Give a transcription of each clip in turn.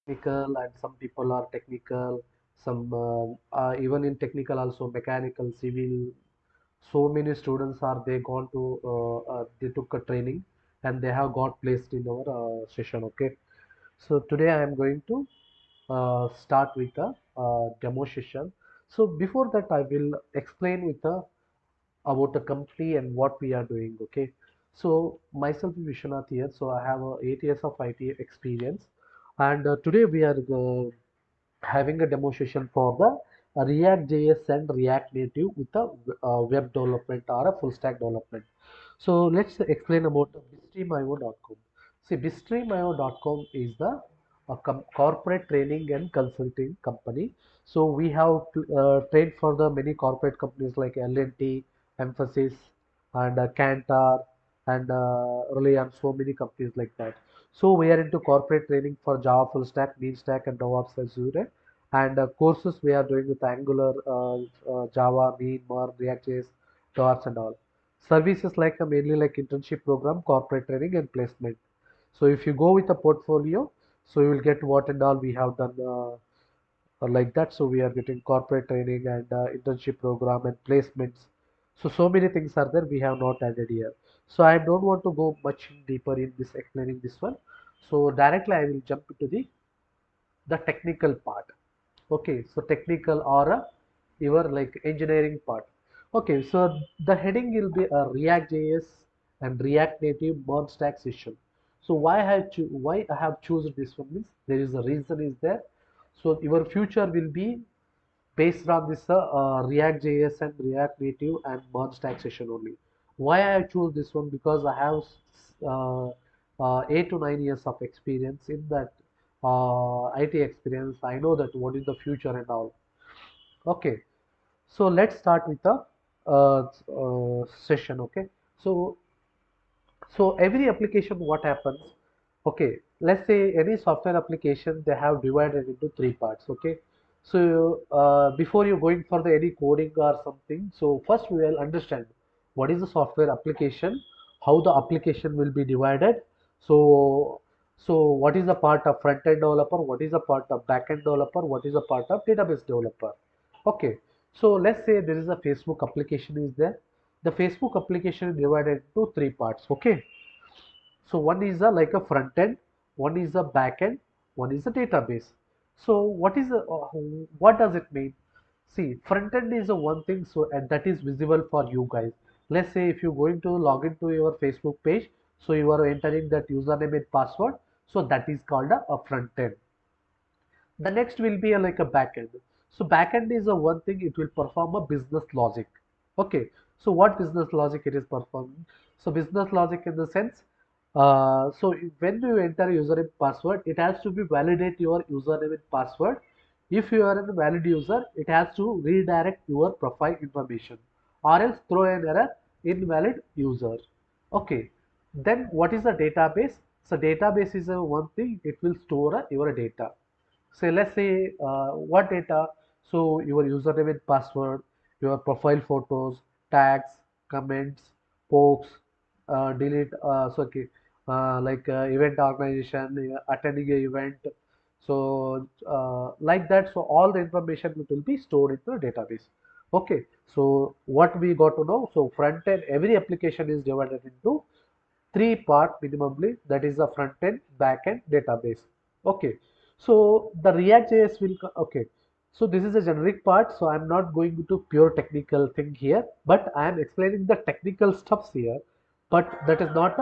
technical, and some people are technical, some even in technical also mechanical, civil. So many students are they gone to they took a training and they have got placed in our session. Okay, so today I am going to start with a demo session. So before that I will explain with a about the company and what we are doing. Okay, so myself is Vishwanath here. So I have 8 years of IT experience, and today we are having a demonstration for the React.js and React Native with a web development or a full stack development. So let's explain about BitstreamIO.com. See, BitstreamIO.com is the corporate training and consulting company. So we have trained for the many corporate companies like L&T, Emphasis, and Kantar, and Reliance, so many companies like that. So we are into corporate training for Java full stack, Mean stack, and DevOps Azure. And courses we are doing with Angular, Java, Mean, Mer, React.js, DOS, and all. Services like mainly like internship program, corporate training, and placement. So if you go with a portfolio, so you will get what and all we have done like that. So we are getting corporate training and internship program and placements. So many things are there we have not added here. So I don't want to go much deeper in this explaining this one. So directly I will jump into the technical part. Okay, so technical or your like engineering part. Okay, so the heading will be a React.js and React Native merge stack session. So why I have chosen this one means there is a reason is there. So your future will be based on this React.js and React Native and merge stack session only. Why I choose this one? Because I have 8 to 9 years of experience in that IT experience. I know that what is the future and all. Okay, so let's start with the session. Okay, so every application what happens, okay, let's say any software application they have divided into three parts. Okay, so before you going for the any coding or something, so first we will understand what is the software application, how the application will be divided. So what is the part of front end developer, what is the part of back end developer, what is the part of database developer. Okay, so let's say there is a Facebook application is there. The Facebook application is divided into three parts. Okay, so one is a like a front end, one is a back end, one is a database. So what does it mean? See, front end is a one thing, so and that is visible for you guys. Let's say if you're going to log into your Facebook page, so you are entering that username and password, so that is called a front end. The next will be like a backend. So backend is a one thing, it will perform a business logic. Okay, so what business logic it is performing? So business logic in the sense, so when you enter username password, it has to be validate your username and password. If you are a valid user, it has to redirect your profile information, or else throw an error invalid user. Okay, then what is the database? So database is a one thing, it will store your data. So let's say what data, so your username and password, your profile photos, tags, comments, pokes, delete, so okay, like event organization, attending a event, so like that. So all the information will be stored into a database. Okay, so what we got to know, so front end, every application is divided into three part minimally, that is the front end, back end, database. Okay, so the React.js will okay, so this is a generic part, so I'm not going to pure technical thing here, but I am explaining the technical stuffs here, but that is not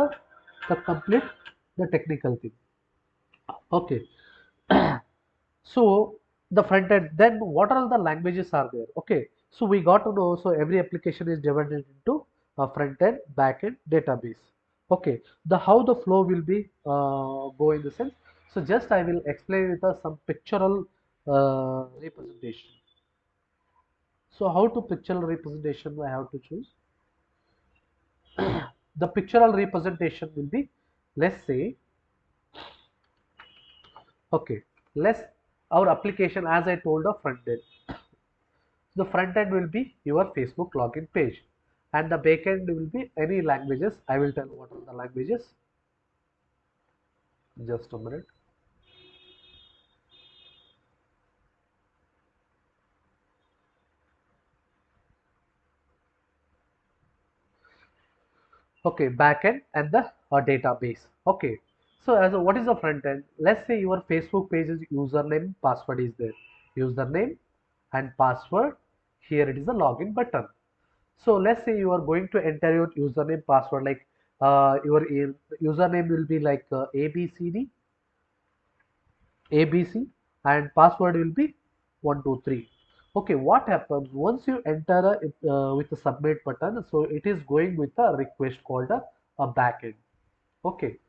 the complete the technical thing. Okay, so the front end, then what are the languages are there? Okay, so we got to know, so every application is divided into a front end, back end, database. Okay, the how the flow will be go in the sense. So just I will explain with us some pictorial representation. So how to pictorial representation I have to choose. The pictorial representation will be, let's say, okay, let's our application as I told the front end. The front end will be your Facebook login page, and the back end will be any languages. I will tell what are the languages. Just a minute. Okay, backend and the database. Okay, so as a, what is the front end? Let's say your Facebook page is username, password is there. Username and password. Here it is a login button. So let's say you are going to enter your username, password, like your username will be like ABCD, ABC, and password will be 123. Okay, what happens once you enter with the submit button? So it is going with a request called a backend. Okay,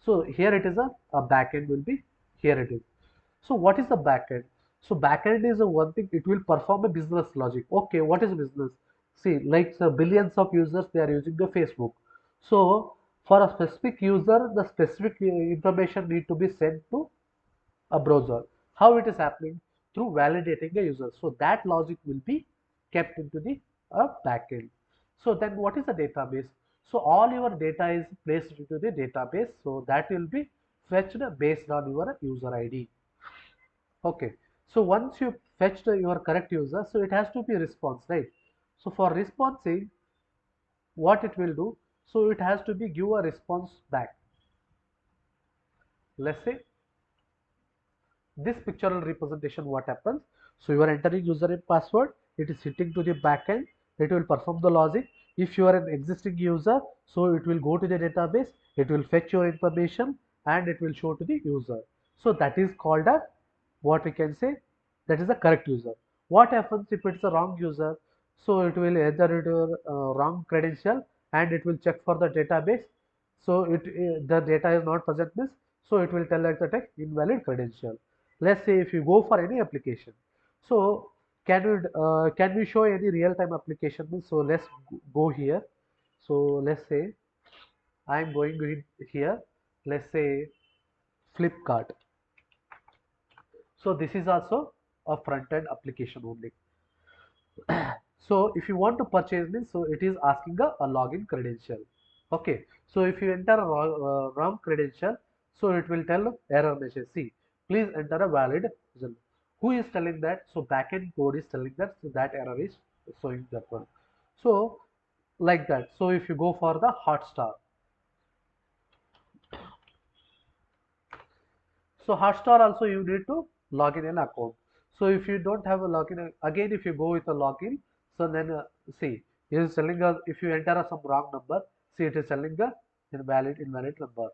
so here it is a backend will be here it is. So what is the backend? So backend is a one thing, it will perform a business logic. Okay, what is business? See, like billions of users they are using the Facebook. So for a specific user, the specific information need to be sent to a browser. How it is happening? Through validating a user. So that logic will be kept into the backend. So then what is the database? So all your data is placed into the database. So that will be fetched based on your user ID. Okay. So once you fetched your correct user, so it has to be response, right? So for responsing, what it will do? So it has to be give a response back. Let's say this pictorial representation what happens, so you are entering username password, it is hitting to the backend, it will perform the logic. If you are an existing user, so it will go to the database, it will fetch your information and it will show to the user. So that is called a, what we can say, that is the correct user. What happens if it's a wrong user? So it will enter your wrong credential and it will check for the database. So the data is not present means, so it will tell like the text invalid credential. Let's say if you go for any application, so can we show any real-time application? So let's go here. So let's say I'm going in here. Let's say Flipkart. So this is also a front-end application only. So if you want to purchase this, so it is asking a login credential. Okay, so if you enter a wrong credential, so it will tell error message. See, please enter a valid result. Who is telling that? So backend code is telling that, so that error is showing that one. So like that. So if you go for the Hotstar, so Hotstar also you need to log in an account. So if you don't have a login, again if you go with a login, so then see, it is telling us if you enter some wrong number, see it is telling a invalid number.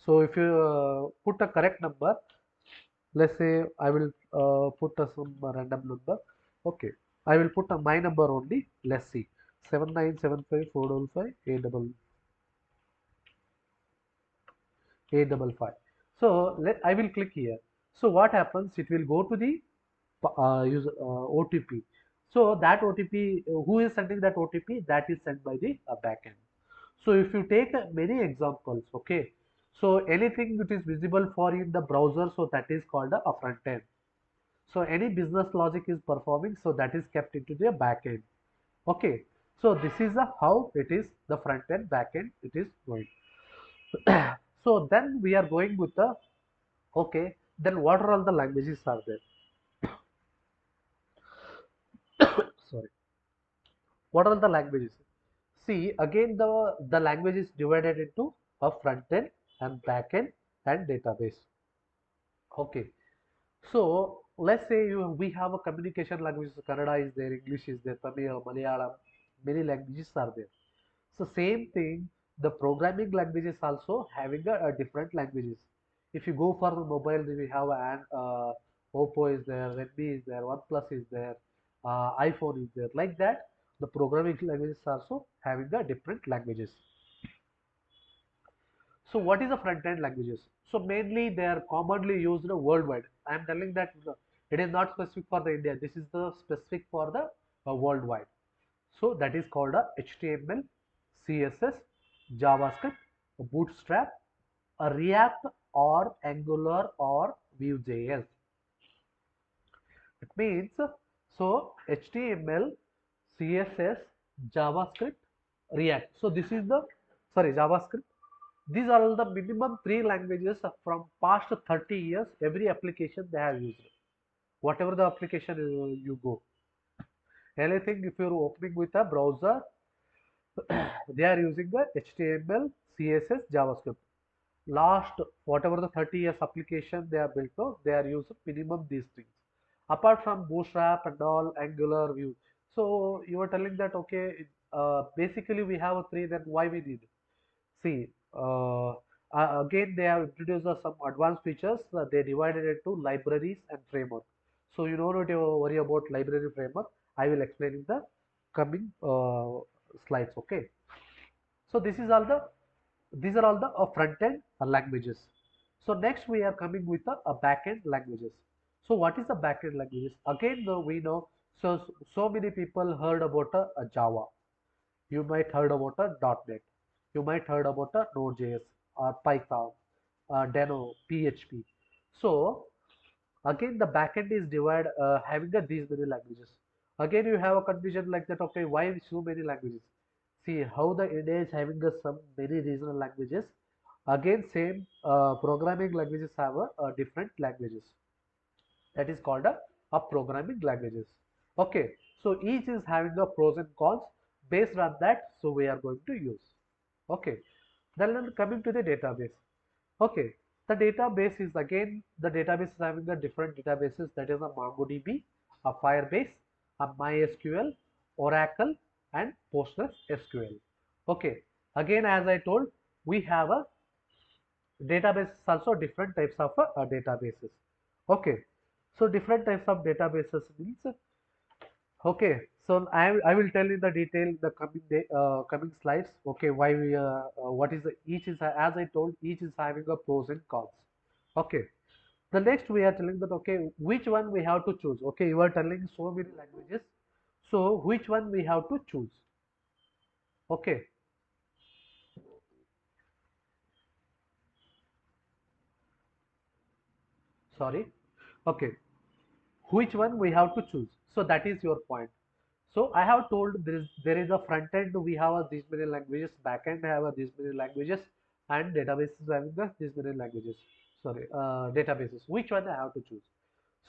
So if you put a correct number, let's say I will put some random number. Okay, I will put my number only. Let's see, 7975458855. So I will click here. So what happens? It will go to the user OTP. So that OTP, who is sending that OTP? That is sent by the backend. So if you take many examples, okay, so anything that is visible for in the browser, so that is called a front end. So any business logic is performing, so that is kept into the backend. Okay, so this is how it is the front end, back end, it is going. So then we are going with the, okay, then what are all the languages are there? Sorry, what are the languages? See, again the language is divided into a front end and back end and database. Okay, so let's say we have a communication language. Kannada is there, English is there, Tamil, Malayalam, many languages are there. So same thing, the programming languages also having a different languages. If you go for the mobile, we have an Oppo is there, Redmi is there, OnePlus is there, iPhone is there. Like that, the programming languages also having a different languages. So what is the front-end languages? So mainly they are commonly used worldwide. I am telling that it is not specific for the India. This is the specific for the worldwide. So that is called a HTML, CSS, JavaScript, Bootstrap, a React or Angular or Vue.js. It means so HTML, CSS, JavaScript, React. So this is the, sorry, JavaScript. These are all the minimum three languages from past 30 years. Every application they have used. Whatever the application you go. Anything if you're opening with a browser, They are using the HTML, CSS, JavaScript. Last whatever the 30 years application they are built for, they are using minimum these things. Apart from Bootstrap and all, Angular, Vue. So you are telling that okay, basically we have a three, then why we need? See, again they have introduced some advanced features. They divided it to libraries and framework. So you don't need to worry about library framework. I will explain in the coming slides. Okay. So these are all the front end languages. So next we are coming with the back end languages. So what is the back end languages? Again, though we know so many people heard about a Java. You might heard about a .NET. You might heard about a Node.js or Python, Deno, PHP. So again, the backend is divided having these many languages. Again, you have a confusion like that. Okay, why so many languages? See how the India is having some many regional languages. Again, same programming languages have different languages. That is called a programming languages. Okay, so each is having a pros and cons. Based on that, so we are going to use. Okay, then coming to the database. Okay, the database is again the database is having a different databases, that is a MongoDB, a Firebase, a MySQL, Oracle, and PostgreSQL. Okay, again as I told, we have a database also different types of databases. Okay, so different types of databases means okay. So I will tell you the detail the coming day, coming slides. Okay, why we what is the, each is as I told, each is having a pros and cons. Okay, the next we are telling that okay, which one we have to choose. Okay, you are telling so many languages, so which one we have to choose. Okay, sorry. Okay, which one we have to choose, so that is your point. So I have told there is a front end, we have these many languages, back end have these many languages, and databases having these many languages. Sorry, databases, which one I have to choose?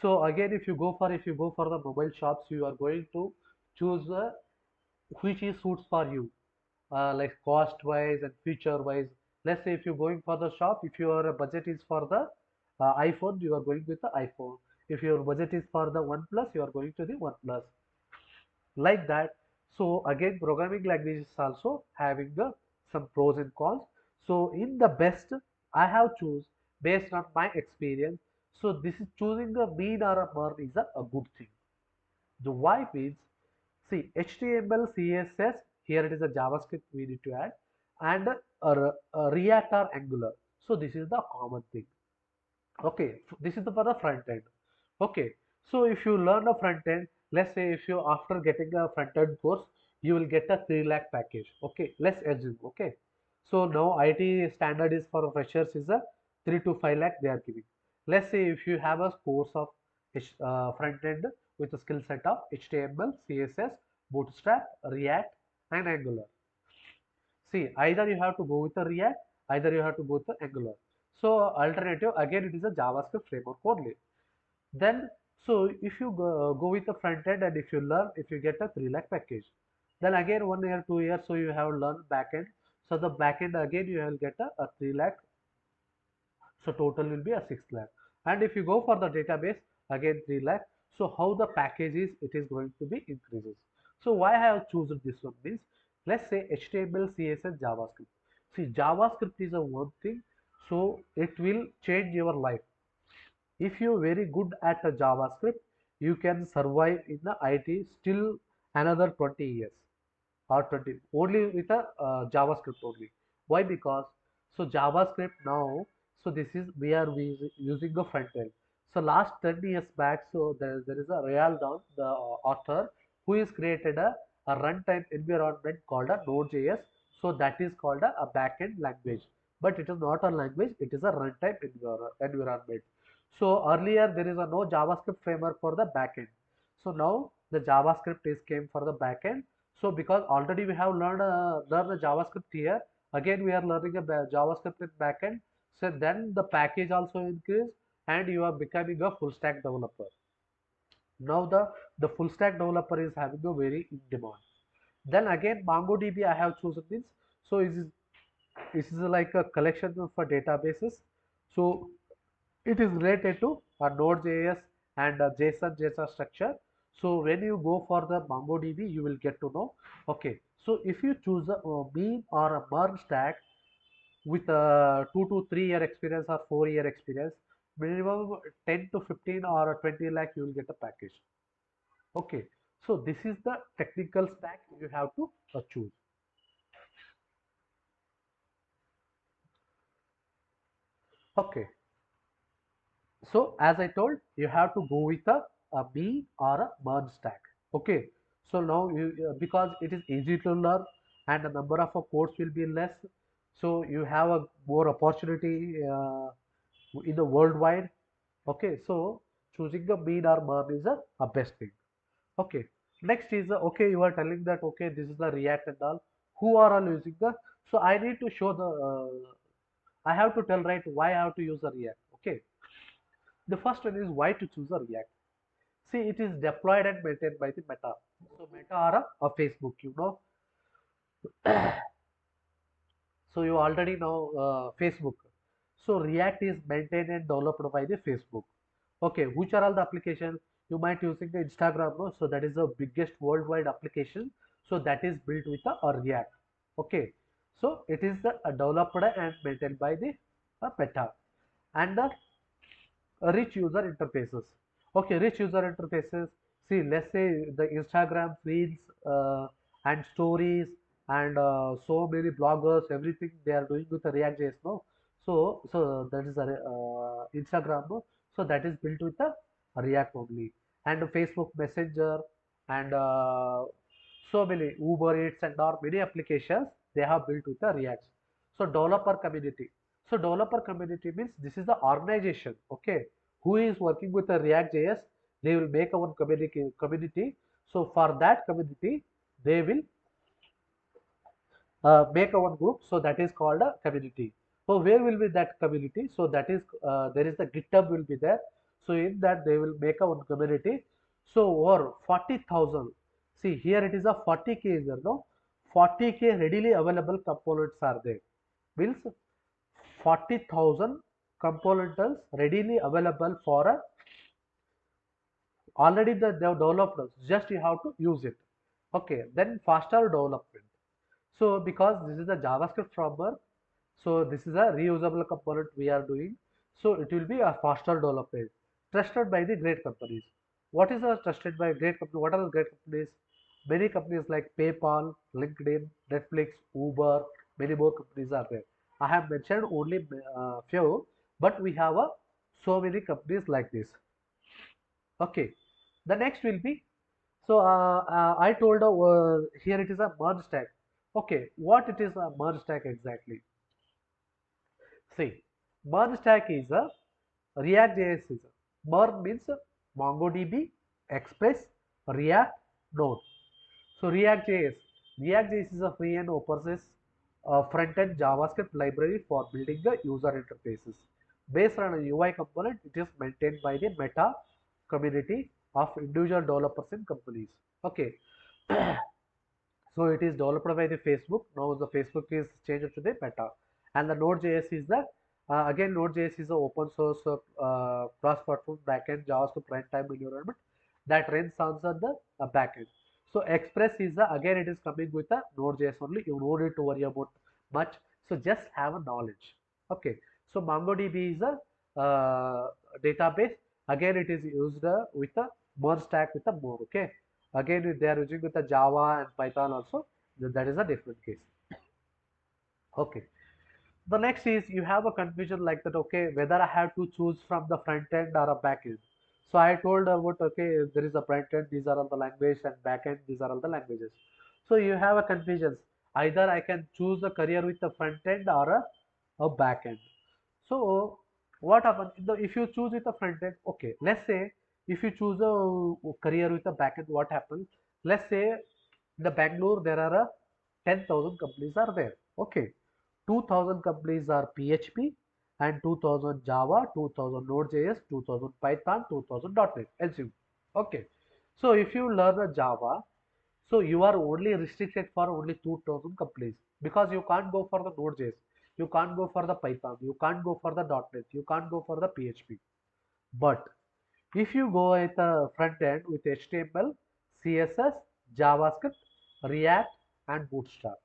So again, if you go for the mobile shops, you are going to choose which is suits for you, like cost wise and feature wise. Let's say if you're going for the shop, if your budget is for the iPhone, you are going with the iPhone. If your budget is for the OnePlus, you are going to the OnePlus, like that. So again, programming language is also having some pros and cons. So in the best, I have choose based on my experience. So this is choosing a mean or a MERN is a good thing. The why means, see, HTML, CSS, here it is a JavaScript we need to add, and a React or Angular. So this is the common thing. Okay, this is for the front end. Okay, so if you learn a front end, let's say if you after getting a front end course, you will get a 3 lakh package. Okay, let's assume. Okay, so now IT standard is for freshers is a 3 to 5 lakh they are giving. Let's say if you have a course of front end with a skill set of HTML, CSS, Bootstrap, React, and Angular. See, either you have to go with the React, either you have to go with the Angular. So alternative again it is a JavaScript framework only. Then so if you go with the front end, and if you learn, if you get a 3 lakh package, then again 1 year, 2 years, so you have learned back end. So the back end again you will get a 3 lakh, so total will be a 6 lakh. And if you go for the database, again 3 lakh. So how the package is, it is going to be increases. So why I have chosen this one means, let's say HTML, CSS, JavaScript. See, JavaScript is a one thing, so it will change your life. If you're very good at a JavaScript, you can survive in the IT still another 20 years or 20 only with a JavaScript only. Why? Because so JavaScript now, so this is we using the front end. So last 10 years back, so there is a Real Dawn, the author, who has created a runtime environment called a Node.js. So that is called a backend language, but it is not a language, it is a runtime environment. So earlier there is a no JavaScript framework for the backend. So now the JavaScript is came for the backend. So because already we have learned the JavaScript here, again we are learning a JavaScript in backend. So then the package also increase, and you are becoming a full stack developer. Now the full stack developer is having a very in demand. Then again MongoDB I have chosen this. So this is like a collection of databases. So it is related to a Node.js and a JSON structure. So when you go for the MongoDB, you will get to know. Okay, so if you choose a mean or a merge stack with a 2 to 3 year experience or 4 year experience, minimum 10 to 15 or 20 lakh, you will get a package. Okay, so this is the technical stack you have to choose. Okay, so as I told, you have to go with a B or a merge stack. Okay. So now because it is easy to learn and the number of codes will be less, so you have a more opportunity in the worldwide. Okay. So choosing the mean or merge is a best thing. Okay. Next is okay. You are telling that okay, this is the React and all. Who are all using the? So I need to show the. I have to tell right why I have to use the React. Okay. The first one is why to choose a React. See, it is deployed and maintained by the Meta. So Meta are a Facebook, you know. So you already know Facebook. So React is maintained and developed by the Facebook. Okay, which are all the applications? You might using the Instagram, no? So that is the biggest worldwide application. So that is built with a React. Okay, so it is developed and maintained by the Meta. And the rich user interfaces. Okay, rich user interfaces. See, let's say the Instagram feeds and stories and so many bloggers, everything they are doing with the React.js, no? So that is a Instagram, no? So that is built with the React only. And Facebook Messenger and so many Uber Eats and or many applications they have built with the React. So developer community. So developer community means this is the organization, okay, who is working with the React.js. They will make our community. So for that community, they will make our group. So that is called a community. So where will be that community? So that is there is the GitHub will be there. So in that they will make our community. So over 40,000. See here it is a 40K is there, no? 40K readily available components are there. Means 40,000 components readily available for a already they have developed, just you have to use it. Okay, then faster development. So because this is a JavaScript framework, so this is a reusable component we are doing, so it will be a faster development, trusted by the great companies. What is a trusted by great company? What are the great companies? Many companies like PayPal, LinkedIn, Netflix, Uber, many more companies are there. I have mentioned only few, but we have so many companies like this. Okay, the next will be so I told here it is a merge stack. Okay, what it is a merge stack exactly? See, merge stack is a React.js is a merge means MongoDB, Express, React, Node. So React.js is a free and open source front-end JavaScript library for building the user interfaces. Based on a UI component, it is maintained by the Meta community of individual developers and companies. Okay, so it is developed by the Facebook. Now the Facebook is changed to the Meta, and the Node.js is the again Node.js is an open source cross-platform backend JavaScript runtime environment that runs on the backend. So Express is the again it is coming with a Node.js only. You don't need to worry about much. So just have a knowledge. Okay. So MongoDB is a database. Again it is used with a merge stack with a more. Okay. Again, if they are using with the Java and Python also, then that is a different case. Okay. The next is you have a confusion like that, okay, whether I have to choose from the front end or a back end. So I told about, okay, there is a front end, these are all the language, and back end, these are all the languages. So you have a confusion. Either I can choose a career with the front end or a back end. So what happens if you choose with a front end? Okay, let's say if you choose a career with a back end, what happens? Let's say in the Bangalore there are 10,000 companies are there. Okay, 2,000 companies are PHP and 2,000 Java, 2,000 Node.js, 2,000 Python, 2,000 .NET. Assume. Okay, so if you learn a Java, So you are only restricted for only 2000 companies because you can't go for the Node.js, you can't go for the Python, you can't go for the .NET, you can't go for the PHP. But if you go at the front end with HTML, CSS, JavaScript, React, and Bootstrap.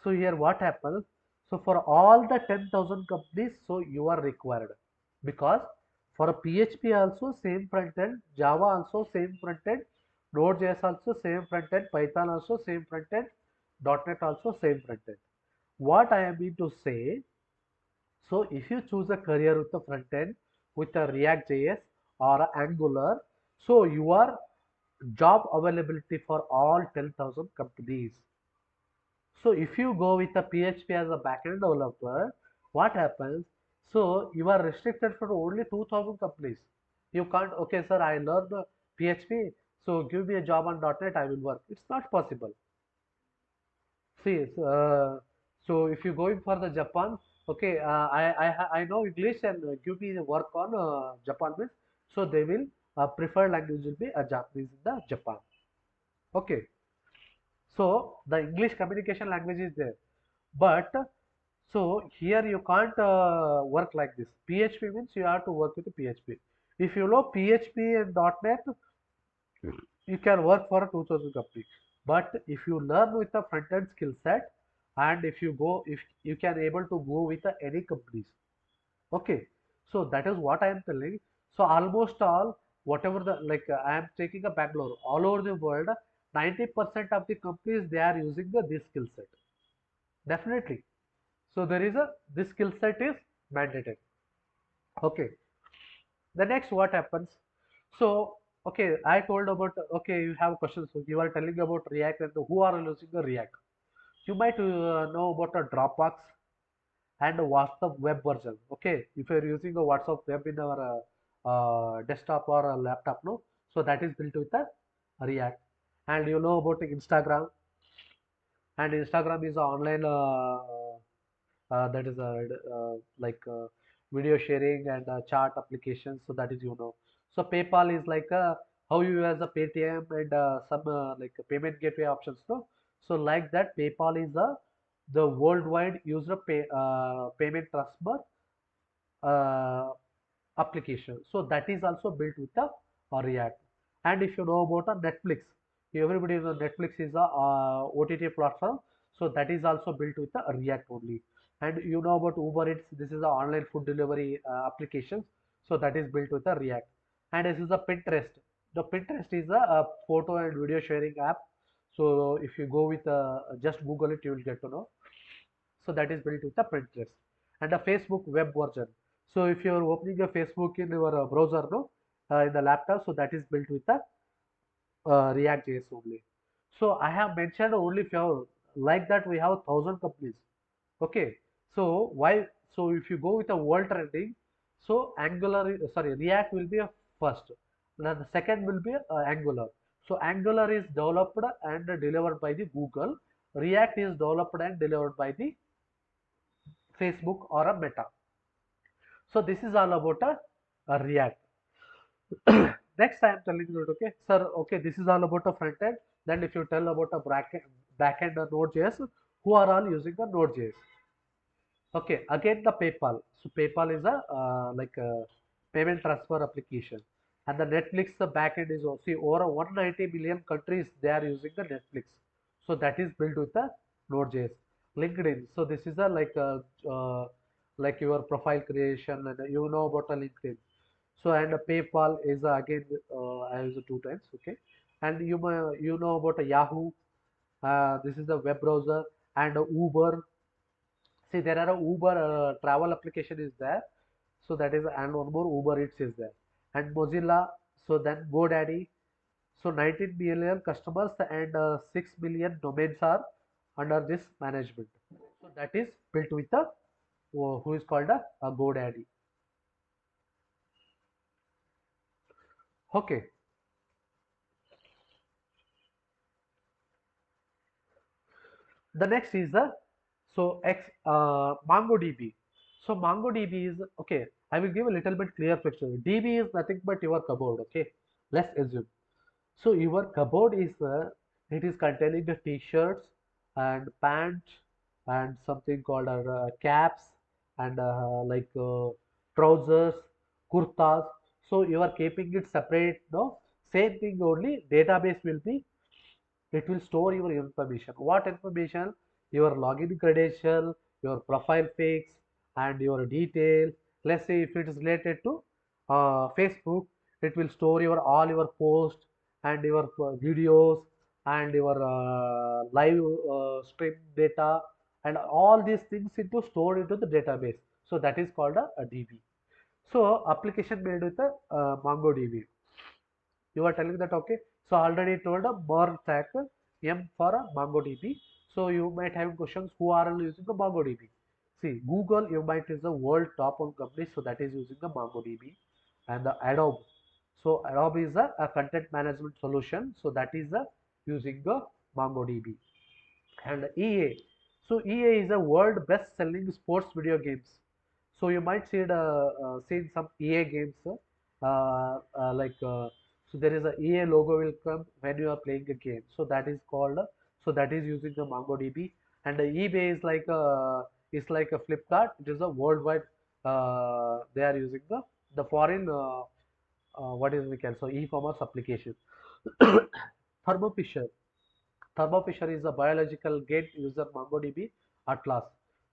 So here what happens? So for all the 10,000 companies, so you are required because for a PHP also same front end, Java also same front end, Node.js also same front end, Python also same front end, .NET also same front end. What I mean to say, so if you choose a career with the front end with a React.js or a Angular, so your job availability for all 10,000 companies. So if you go with a PHP as a backend developer, what happens? So you are restricted for only 2000 companies. You can't, okay, sir, I learned PHP, so give me a job on .NET, I will work. It's not possible. See, so if you're going for the Japan, okay, I know English and give me the work on Japan means, so they will preferred language will be a Japanese in the Japan. Okay, so the English communication language is there, but so here you can't work like this. PHP means you have to work with the PHP. If you know PHP and .NET, you can work for a 2000 company. But if you learn with a front end skill set, and if you can able to go with any companies, okay, so that is what I am telling. So almost all whatever the like I am taking a Bangalore all over the world, 90% of the companies they are using this skill set definitely. So there is a this skill set is mandatory. Okay, the next what happens? So okay, I told about, okay, you have questions, so you are telling about React and who are using the React. You might know about a Dropbox and a WhatsApp web version. Okay, if you're using a WhatsApp web in our desktop or a laptop, no, so that is built with a React. And you know about Instagram, and Instagram is an online that is a like video sharing and chat applications, so that is, you know. So PayPal is like how you use a Paytm and some like payment gateway options, no. So like that PayPal is the worldwide user payment transfer uh, application. So that is also built with the React. And if you know about a Netflix, everybody knows Netflix is a OTT platform. So that is also built with the React only. And you know about Uber Eats, this is the online food delivery application. So that is built with the React. And this is a Pinterest. The Pinterest is a photo and video sharing app. So if you go with just Google it, you will get to know. So that is built with the Pinterest and a Facebook web version. So if you are opening a Facebook in your browser, no, in the laptop, so that is built with the React.js only. So I have mentioned only few, like that we have 1000 companies. Okay, so why? So if you go with a world trending, so sorry, React will be a first. Now the second will be Angular. So Angular is developed and delivered by the Google. React is developed and delivered by the Facebook or a Meta. So this is all about a React. Next I am telling you, okay, sir, okay, this is all about a front end. Then if you tell about a back end or Node.js, who are all using the Node.js? Okay, again the PayPal. So PayPal is a like a payment transfer application, and the Netflix the backend is also, see, over 190 million countries they are using the Netflix. So that is built with the Node.js. LinkedIn. So this is a like your profile creation, and you know about a LinkedIn. So and PayPal is again I use it two times. Okay, and you know about a Yahoo. This is the web browser and Uber. See, there are a Uber travel application is there. So that is, and one more Uber Eats is there. And Mozilla, so then GoDaddy. So 19 million customers and 6 million domains are under this management. So that is built with the who is called a GoDaddy. Okay. The next is the MongoDB. So MongoDB is okay. I will give a little bit clear picture. DB is nothing but your cupboard. Okay, let's assume. So your cupboard is it is containing the t-shirts and pants and something called caps and trousers, kurtas. So you are keeping it separate. No, same thing only. Database will be, it will store your information. What information? Your login credential, your profile pics, and your detail. Let's say if it is related to Facebook, it will store your all your posts and your videos and your live stream data and all these things into stored into the database. So that is called a DB. So application made with a MongoDB. You are telling that, okay, so already told a MERN stack M for a MongoDB. So you might have questions, who are using the MongoDB? See, Google, you might is the world top one company, so that is using the MongoDB. And the Adobe, so Adobe is a content management solution, so that is using the MongoDB. And EA. So EA is a world best selling sports video games. So you might see seen some EA games so there is a EA logo will come when you are playing a game. So that is called so that is using the MongoDB. And the eBay is like a Flipkart. It is a worldwide they are using the foreign what is we can so e-commerce application. Thermo Fisher. Thermo Fisher is a biological gate user MongoDB Atlas.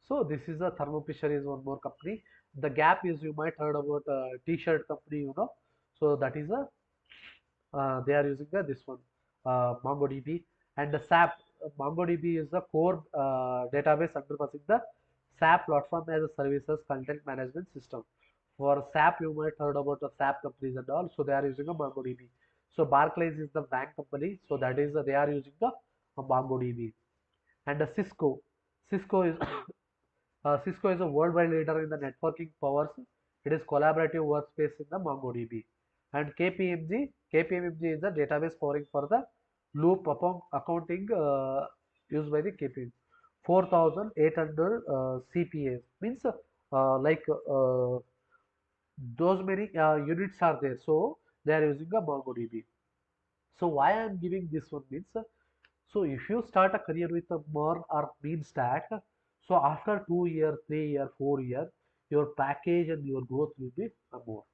So this is a Thermo Fisher is one more company. The Gap is, you might heard about a t-shirt company, you know. So that is a they are using this one MongoDB. And the SAP MongoDB is the core database underpinning the SAP platform as a services content management system. For SAP, you might heard about the SAP companies and all. So they are using a MongoDB. So Barclays is the bank company. So that is they are using the MongoDB. And Cisco. Cisco is Cisco is a worldwide leader in the networking powers. It is collaborative workspace in the MongoDB. And KPMG is the database powering for the loop upon accounting used by the KPMG. 4,800 CPA means those many units are there. So they are using a MongoDB. So why I am giving this one means so if you start a career with a MERN or mean stack, so after 2 years, 3 years, 4 years, your package and your growth will be more.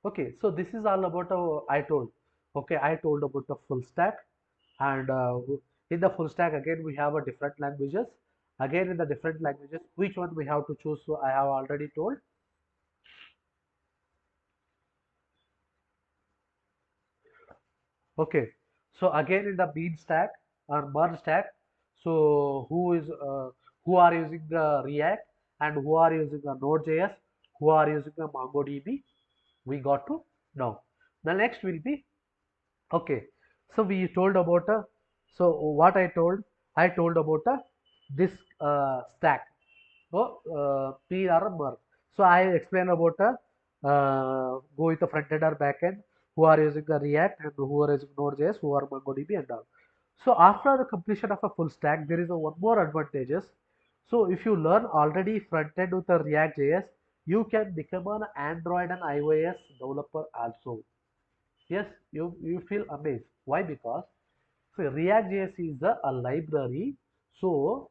Okay, so this is all about I told. Okay, I told about the full stack, and in the full stack again we have a different languages. Again in the different languages, which one we have to choose? So I have already told. Okay, so again in the bean stack or merge stack, so who are using the React and who are using the Node.js, who are using the MongoDB, we got to know. The next will be okay. So we told about so what I told about this stack. So P or merge. So I explain about go with the front end or back end who are using the React and who are using Node.js, who are MongoDB and all. So after the completion of a full stack, there is a one more advantages. So if you learn already front end with the React.js, you can become an Android and iOS developer also. Yes, you feel amazed. Why? Because so React.js is a library. So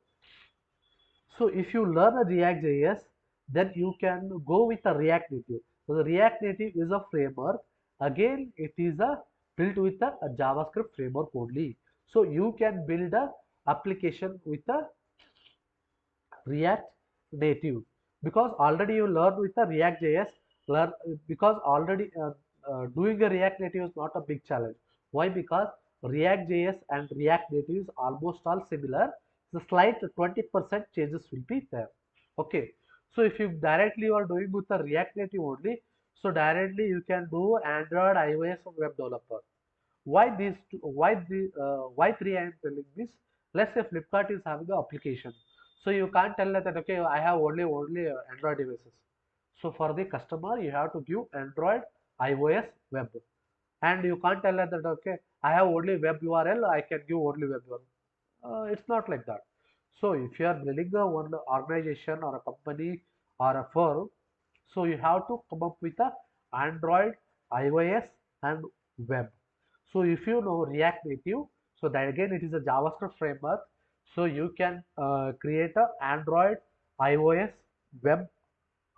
so if you learn a React.js, then you can go with a React Native. So the React Native is a framework. Again, it is a built with a JavaScript framework only. So you can build a application with a React Native because already you learn with the React.js. Learn because already doing a React Native is not a big challenge. Why? Because React.js and React Native is almost all similar. The slight 20% changes will be there. Okay. So if you directly are doing with the React Native only, so directly you can do Android, iOS, web developer. Why three I am telling this? Let's say Flipkart is having an application, so you can't tell that okay I have only Android devices. So for the customer you have to give Android, iOS, web, and you can't tell that okay I have only web URL, I can give only web URL. It's not like that. So if you are building a one organization or a company or a firm, so you have to come up with a Android, iOS, and web. So if you know React Native, so that again it is a JavaScript framework. So you can create a Android, iOS web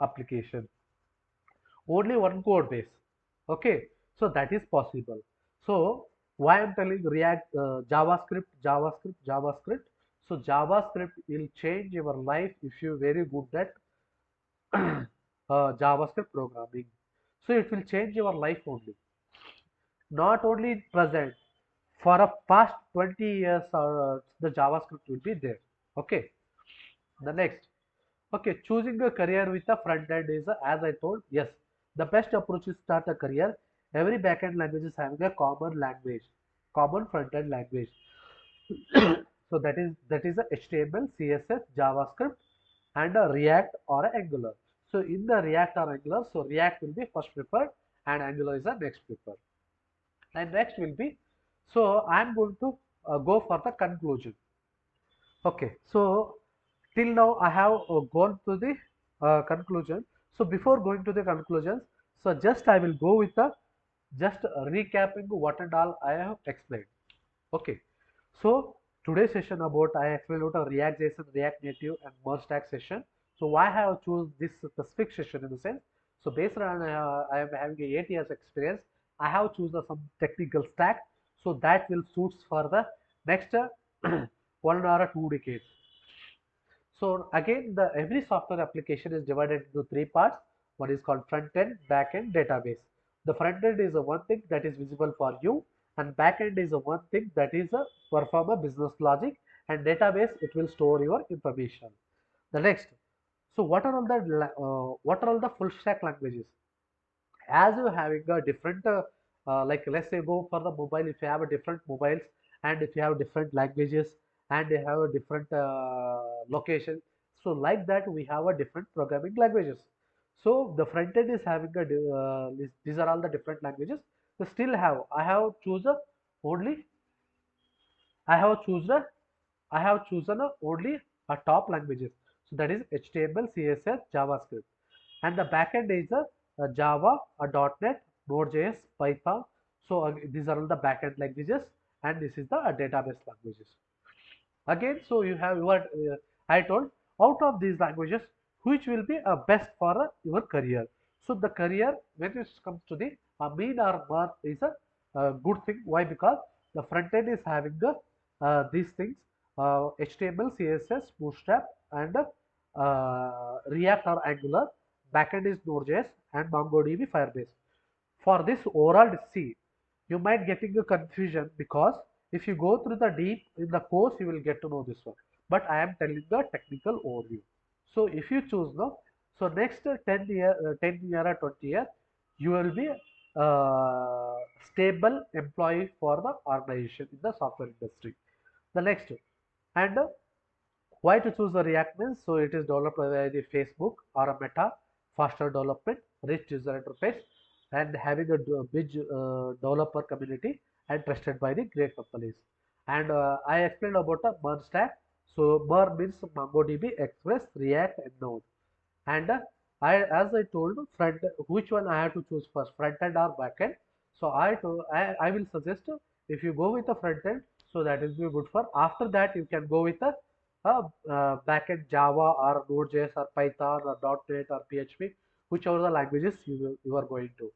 application. Only one code base. Okay, so that is possible. So why I'm telling React, JavaScript, JavaScript, JavaScript. So JavaScript will change your life if you're very good at JavaScript programming. So it will change your life only. Not only in present, for a past 20 years the JavaScript will be there. Okay, the next. Okay, choosing a career with a front end is, as I told, yes, the best approach is start a career. Every backend language is having a common language, common front end language. So that is a HTML, CSS, JavaScript, and a React or a Angular. So in the React or Angular, so React will be first preferred and Angular is the next preferred. And next will be, so I am going to go for the conclusion. Okay, so till now I have gone to the conclusion. So before going to the conclusions, so just I will go with the just recapping what and all I have explained. Okay, so today's session about I explained about a React.js and React Native and merge stack session. So why I have choose this specific session in the sense? So based on I am having a 8 years experience, I have chosen some technical stack. So that will suits for the next 1 or 2 decades. So again, the every software application is divided into three parts. One is called front end, back end, database. The front end is the one thing that is visible for you, and back end is the one thing that is a perform a business logic, and database it will store your information. The next, so what are all the full stack languages? As you're having a different like let's say go for the mobile, if you have a different mobiles and if you have different languages and you have a different location, so like that we have a different programming languages. So the front end is having a these are all the different languages. So still have I have chosen only I have chosen I have chosen only a top languages. So that is HTML, CSS, JavaScript, and the backend is a Java, a .NET, Node.js, Python. So these are all the backend languages, and this is the database languages. Again, so you have your I told out of these languages which will be best for your career. So the career when it comes to the mean or mark is a good thing. Why? Because the front end is having these things HTML, CSS, Bootstrap, and React or Angular. Backend is Node.js and MongoDB Firebase. For this overall see, you might getting a confusion because if you go through the deep in the course, you will get to know this one. But I am telling the technical overview. So if you choose no, so next 10 year or 20 year, you will be stable employee for the organization in the software industry. The next, and why to choose the React means, so it is developed by the Facebook or a Meta, faster development, rich user interface, and having a big developer community and trusted by the great companies. And I explained about the MERN stack. So MERN means MongoDB, Express, React, and Node. And as I told, front which one I have to choose first, front end or back end. So I will suggest if you go with the front end, so that is be good for. After that, you can go with the back end Java or Node.js or Python or .NET or PHP, whichever the languages you are going to.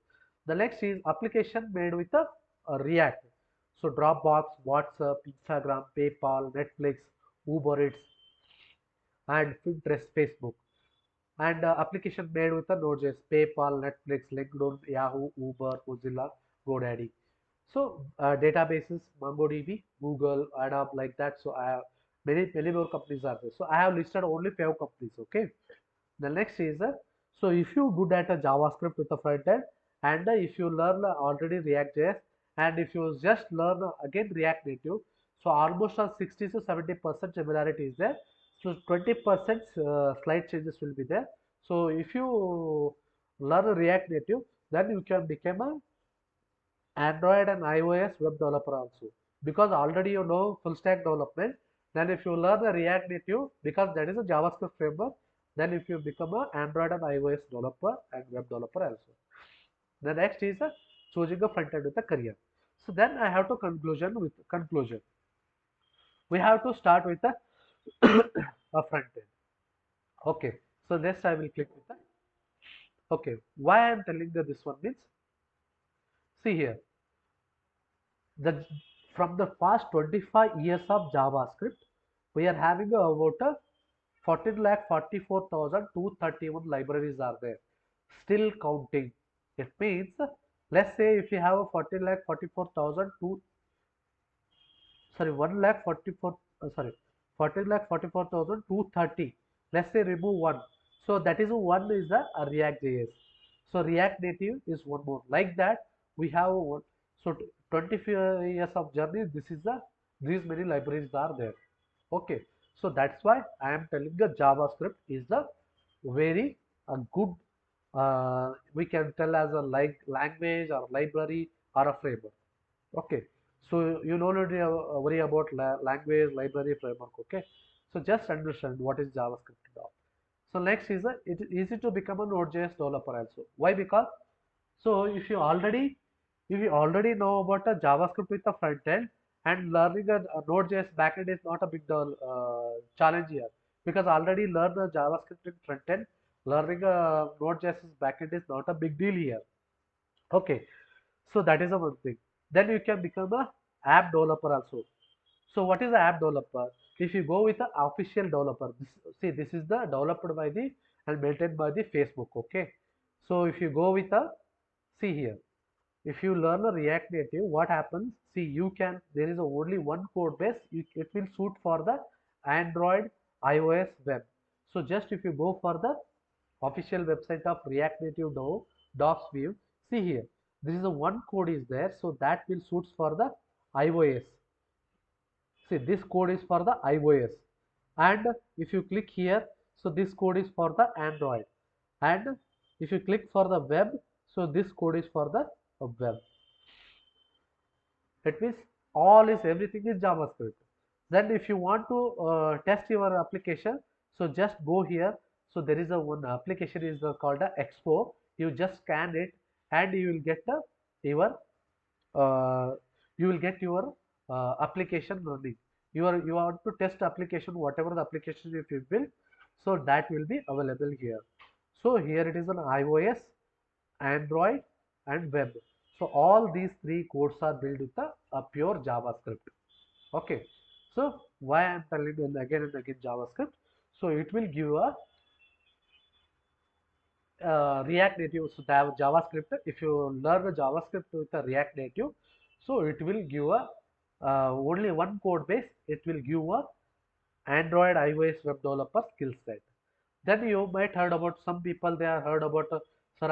The next is application made with the React. So Dropbox, WhatsApp, Instagram, PayPal, Netflix, Uber Eats, and Pinterest, Facebook, and application made with the Node.js, PayPal, Netflix, LinkedIn, Yahoo, Uber, Mozilla, GoDaddy. So databases, MongoDB, Google, Adobe, like that. So I have many more companies are there. So I have listed only 5 companies. Okay. The next is so if you good at a JavaScript with a front end, and if you learn already React.js, and if you just learn again React Native, so almost 60 to 70% similarity is there. So 20% slight changes will be there. So if you learn React Native, then you can become a Android and iOS web developer also, because already you know full stack development. Then if you learn the React Native, because that is a JavaScript framework, then if you become a Android and iOS developer and web developer also. The next is choosing a front end with a career. So then I have to conclusion. We have to start with a, a front end. Okay. So next I will click with the, okay. Why I am telling that this one means, see here, the from the past 25 years of JavaScript, we are having about a 14,44,231 libraries are there, still counting. It means, let's say if you have a 14,44,000 sorry 1,44,000 sorry 14,44,230. Let's say remove one, so that is one is the React JS. So React Native is one more like that. We have one. So 25 years of journey. This is the these many libraries are there. Okay, so that's why I am telling the JavaScript is the very good, we can tell as a like language or library or a framework. Okay, so you no need to worry about language, library, framework. Okay, so just understand what is JavaScript now. So next is it is easy to become a Node.js developer also. Why? Because so if you already know about a JavaScript with the front end, and learning a Node.js backend is not a big challenge here, because already learn the JavaScript in front end, learning a Node.js backend is not a big deal here. Okay, so that is the one thing. Then you can become a app developer also. So what is the app developer? If you go with the official developer, see this is the developed by the and maintained by the Facebook. Okay, so if you go with a, see here, if you learn a React Native, what happens? See, you can, there is only one code base. It will suit for the Android, iOS, web. So just if you go for the official website of React Native docs view, see here, this is a one code is there. So that will suits for the iOS. See, this code is for the iOS. And if you click here, so this code is for the Android. And if you click for the web, so this code is for the web. It means all is everything is JavaScript. Then if you want to test your application, so just go here. So there is a one application is called a Expo. You just scan it and you will get your uh, application running. You want to test application, whatever the application if you build, so that will be available here. So here it is an iOS, Android, and web. So all these three codes are built with a pure JavaScript. Okay. So why I am telling you again and again JavaScript? So it will give a React Native. So have JavaScript. If you learn the JavaScript with a React Native, so it will give a only one code base. It will give a Android, iOS web developer skill set. Then you might heard about some people they are heard about, sir,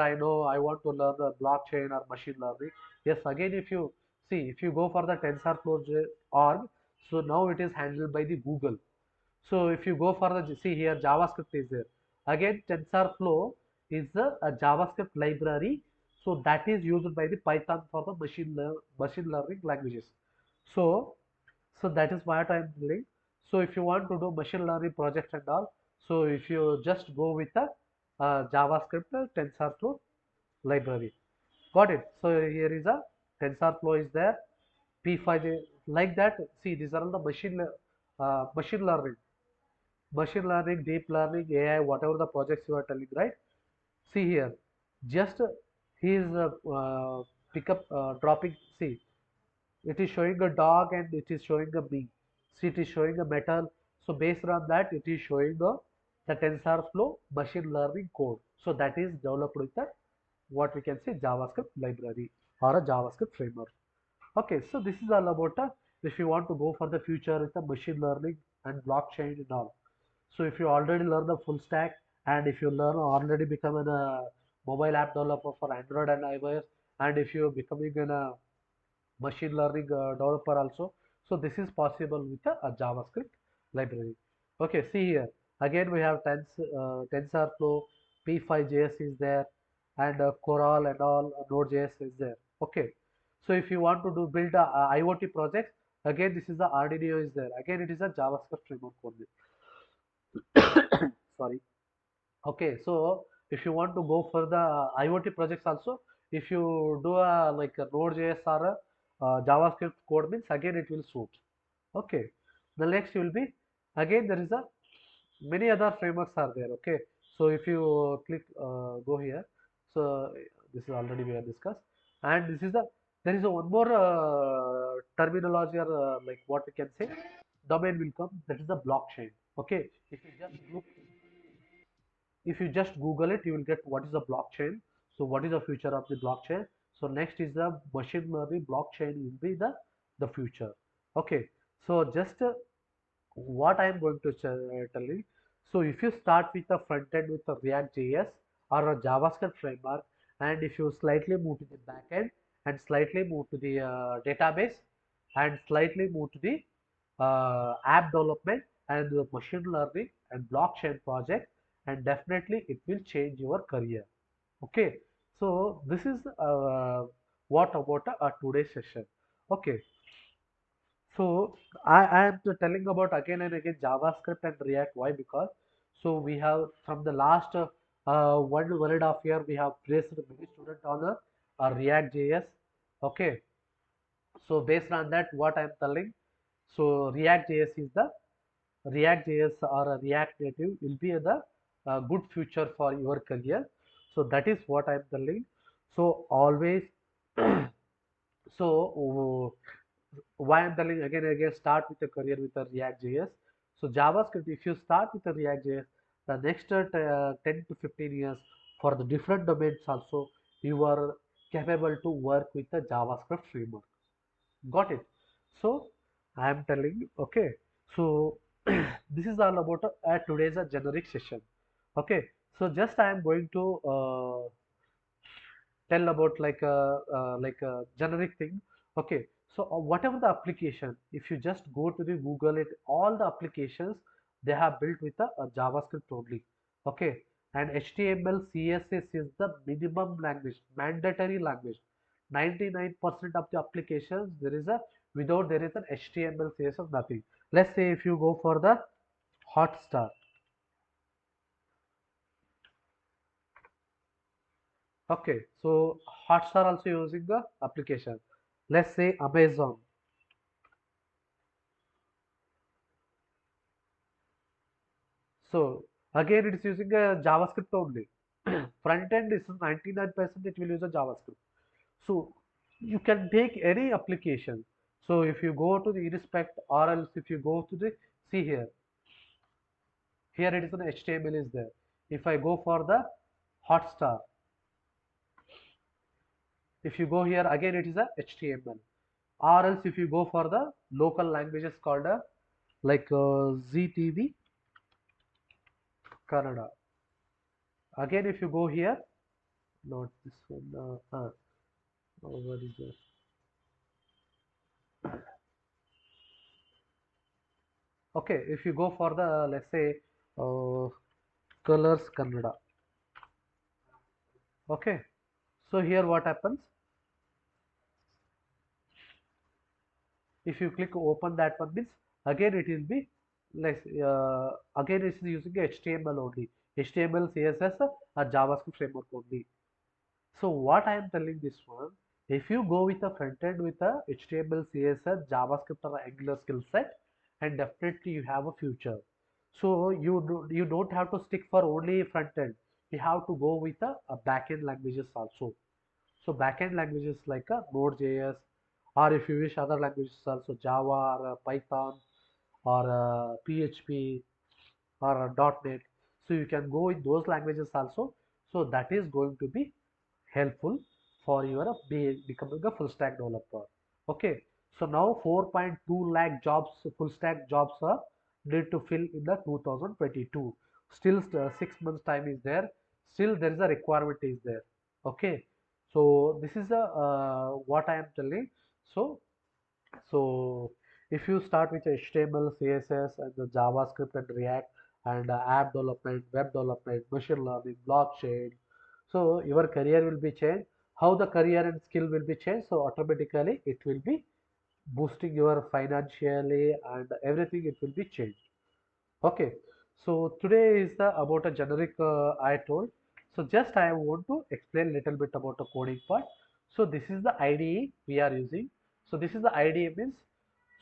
I know I want to learn the blockchain or machine learning. Yes, again if you see, if you go for the TensorFlow.org, so now it is handled by the Google. So if you go for the, see here JavaScript is there. Again TensorFlow is a JavaScript library. So that is used by the Python for the machine learning languages. So so that is what I'm doing. So if you want to do machine learning projects and all, so if you just go with the JavaScript TensorFlow library. Got it? So here is a TensorFlow is there, P5J like that. See, these are all the machine learning, deep learning, AI, whatever the projects you are telling, right? See here, just he is pick up dropping. See, it is showing a dog and it is showing a bee. See, it is showing a metal. So based on that, it is showing the TensorFlow machine learning code. So that is developed with the what we can say JavaScript library or a JavaScript framework. Okay, so this is all about if you want to go for the future with the machine learning and blockchain and all. So if you already learn the full stack, and if you learn already become a mobile app developer for Android and iOS, and if you becoming a machine learning developer also, so this is possible with a JavaScript library. Okay, see here again we have TensorFlow, P5JS is there, and Coral and all, Node.js is there. Okay, so if you want to do build a IoT project, again this is the Arduino is there. Again it is a JavaScript framework only. Sorry. Okay, so if you want to go for the IoT projects also, if you do a like a Node.js or JavaScript code means again it will suit. Okay. The next will be again there is a many other frameworks are there. Okay. So if you click go here, so this is already we have discussed, and this is the there is a one more terminology or like what we can say domain will come, that is the blockchain. Okay. If you just Google it, you will get what is the blockchain. So what is the future of the blockchain? So next is the machine learning. Blockchain will be the future. Okay. So just what I am going to tell you. So if you start with the front end with a React.js or a JavaScript framework, and if you slightly move to the back end and slightly move to the database and slightly move to the app development and the machine learning and blockchain project, and definitely it will change your career. Okay, so this is what about today's session. Okay, so I am telling about again and again JavaScript and React. Why? Because so we have from the last 1.5 year we have placed many students on a React JS. Okay, so based on that, what I am telling, so React JS is the React JS or a React Native will be the good future for your career. So that is what I am telling. So always so why I'm telling again and again, start with a career with a React JS. So JavaScript, if you start with a React JS, the next 10 to 15 years for the different domains also, you are capable to work with the JavaScript framework. Got it? So I am telling you, okay. So this is all about today's generic session. Okay. So just I am going to tell about like a generic thing. Okay, so whatever the application, if you just go to the Google it, all the applications they have built with a JavaScript only. Okay, and HTML CSS is the minimum language, mandatory language. 99% of the applications there is a without there is an HTML CSS nothing. Let's say if you go for the Hotstar. Okay, so Hotstar also using the application. Let's say Amazon. So again, it is using a JavaScript only. Front end is 99% it will use a JavaScript. So you can take any application. So if you go to the inspect or else if you go to the see here, here it is an HTML is there. If I go for the Hotstar, if you go here again it is a HTML. Or else if you go for the local languages called a like ZTV Kannada. Again if you go here, not this one. What is this? Okay, if you go for the let's say uh, colors Kannada. Okay, so here what happens? If you click open that one means again it will be like again it's using HTML only. HTML, CSS, or JavaScript framework only. So what I am telling this one, if you go with a front end with a HTML, CSS, JavaScript or Angular skill set, and definitely you have a future. So you don't have to stick for only front end. You have to go with a back end languages also. So backend languages like Node.js, or if you wish other languages also Java or Python or PHP or .NET. So you can go with those languages also. So that is going to be helpful for your becoming a full stack developer. Okay. So now 4.2 lakh jobs, full stack jobs are need to fill in the 2022. Still 6 months time is there. Still there is a requirement is there. Okay. So this is what I am telling. So so if you start with HTML, CSS, and the JavaScript and React and app development, web development, machine learning, blockchain, so your career will be changed. How the career and skill will be changed? So automatically it will be boosting your financially and everything. It will be changed. Okay, so today is the about a generic I told. So just I want to explain little bit about the coding part. So this is the IDE we are using. So this is the IDE means.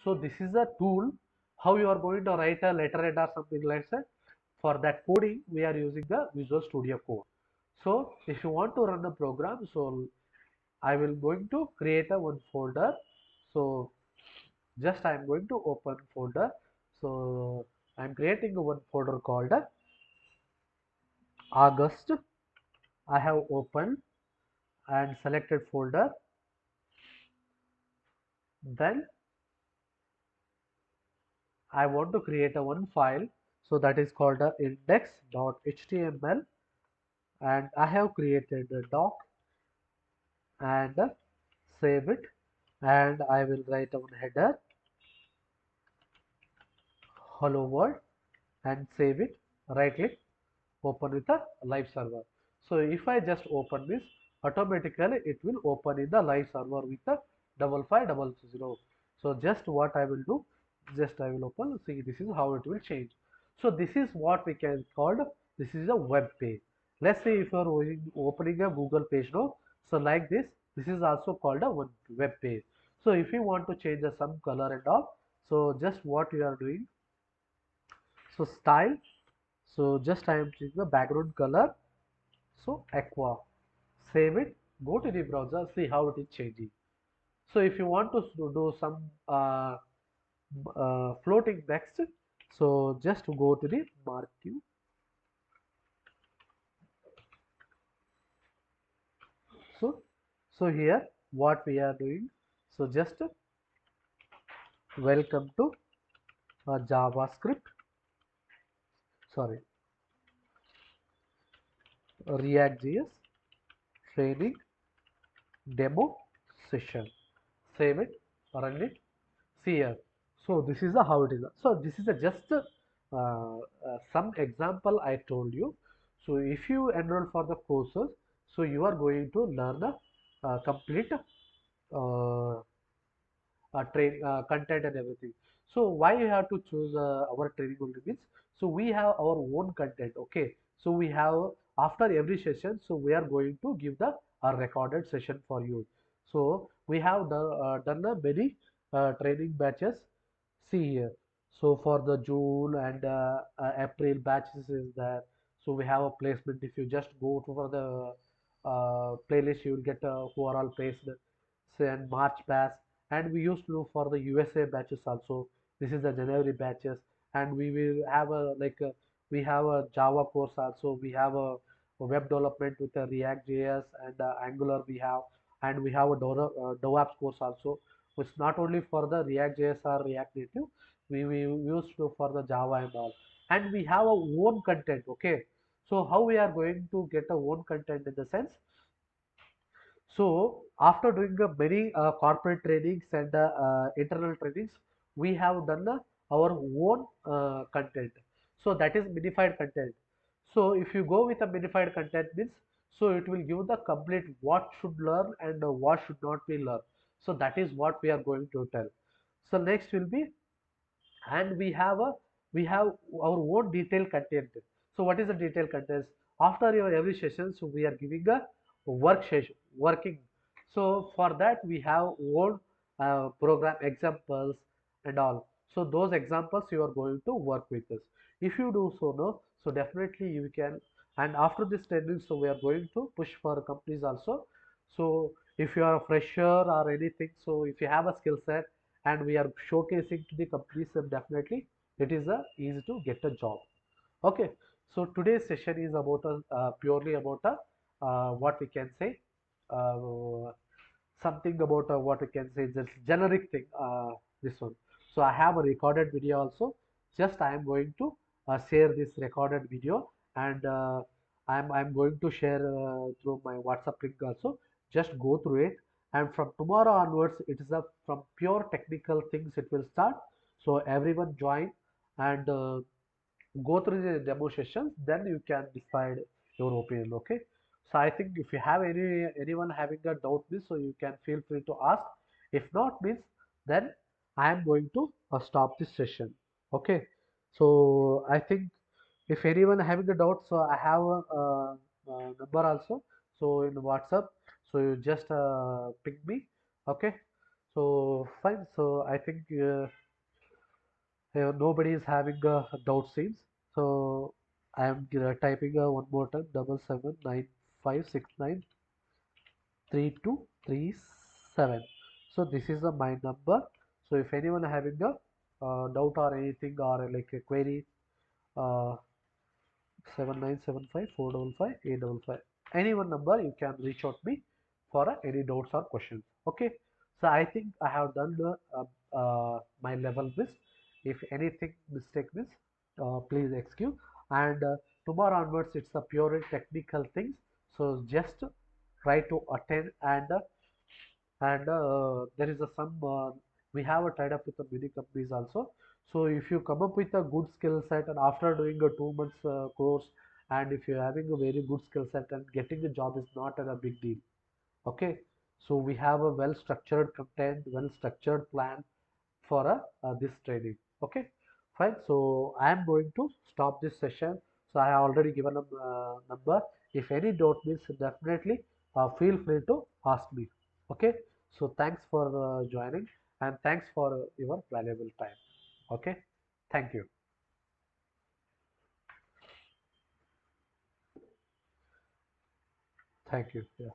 So this is a tool how you are going to write a letterhead or something like that. For that coding, we are using the Visual Studio Code. So if you want to run a program, so I will going to create a one folder. So just I am going to open folder. So I am creating a one folder called August. I have opened and selected folder. Then I want to create a one file. So that is called a index.html, and I have created a doc and save it, and I will write a one header hello world and save it. Right click, open with a live server. So if I just open this, automatically it will open in the live server with a 5500. So just what I will do, just I will open, see this is how it will change. So this is what we can call, this is a web page. Let's say if you are opening a Google page now, so like this is also called a one web page. So if you want to change some color and all, so just what you are doing, so style, so just I am changing the background color, so aqua, save it, go to the browser, see how it is changing. So if you want to do some floating text, so just go to the marquee. So here what we are doing, so just welcome to JavaScript, sorry, React.js training demo session. Save it, run it, see here. So this is the how it is. So this is a just some example I told you. So if you enroll for the courses, so you are going to learn a complete train content and everything. So why you have to choose our training only means, so we have our own content. Okay, so we have after every session, so we are going to give the recorded session for you. So we have done a many training batches. See here. So for the June and April batches is there. So we have a placement. If you just go to for the playlist, you will get who are all placed. Say and March batch, and we used to do for the USA batches also. This is the January batches, and we will have a we have a Java course also. We have a web development with a React JS and Angular we have, and we have a DevOps course also. It's not only for the React JS or React Native. We used to for the Java and all, and we have our own content. Okay, so how we are going to get our own content in the sense, so after doing many corporate trainings and internal trainings, we have done our own content. So that is minified content. So if you go with a minified content means, so it will give the complete what should learn and what should not be learned. So that is what we are going to tell. So next will be, and we have our own detailed content. So what is the detailed content? After your every session, so we are giving a work session working. So for that we have own program examples and all. So those examples you are going to work with us. If you do so, no, so definitely you can. And after this training, so we are going to push for companies also. So if you are a fresher or anything, so if you have a skill set and we are showcasing to the companies, then definitely it is easy to get a job. Okay, so today's session is about purely about what we can say, uh, something about what we can say this generic thing, this one. So I have a recorded video also. Just I am going to share this recorded video, and I'm going to share through my WhatsApp link also. Just go through it, and from tomorrow onwards it is a from pure technical things it will start. So everyone join and go through the demo sessions, then you can decide your opinion. Okay, so I think if you have anyone having a doubt means, so you can feel free to ask. If not means, then I am going to stop this session. Okay, so I think if anyone having a doubt, so I have a number also, so in WhatsApp, so you just ping me. Okay, So fine. So I think nobody is having a doubt seems. So I am typing one more time 7795693237. So this is my number. So if anyone having a doubt or anything or like a query, uh, 7975455855. Any one number you can reach out me for any doubts or questions. Okay. So I think I have done the my level best. If anything mistake means, please excuse. And tomorrow onwards, it's a purely technical things. So just try to attend and there is a some we have a tied up with the many companies also. So if you come up with a good skill set and after doing a 2 months course, and if you're having a very good skill set and getting a job is not a big deal. Okay, so we have a well structured content, well structured plan for this training. Okay, fine. So I am going to stop this session. So I have already given a number. If any doubt means, definitely feel free to ask me. Okay. So thanks for joining and thanks for your valuable time. Okay. Thank you. Thank you. Yeah.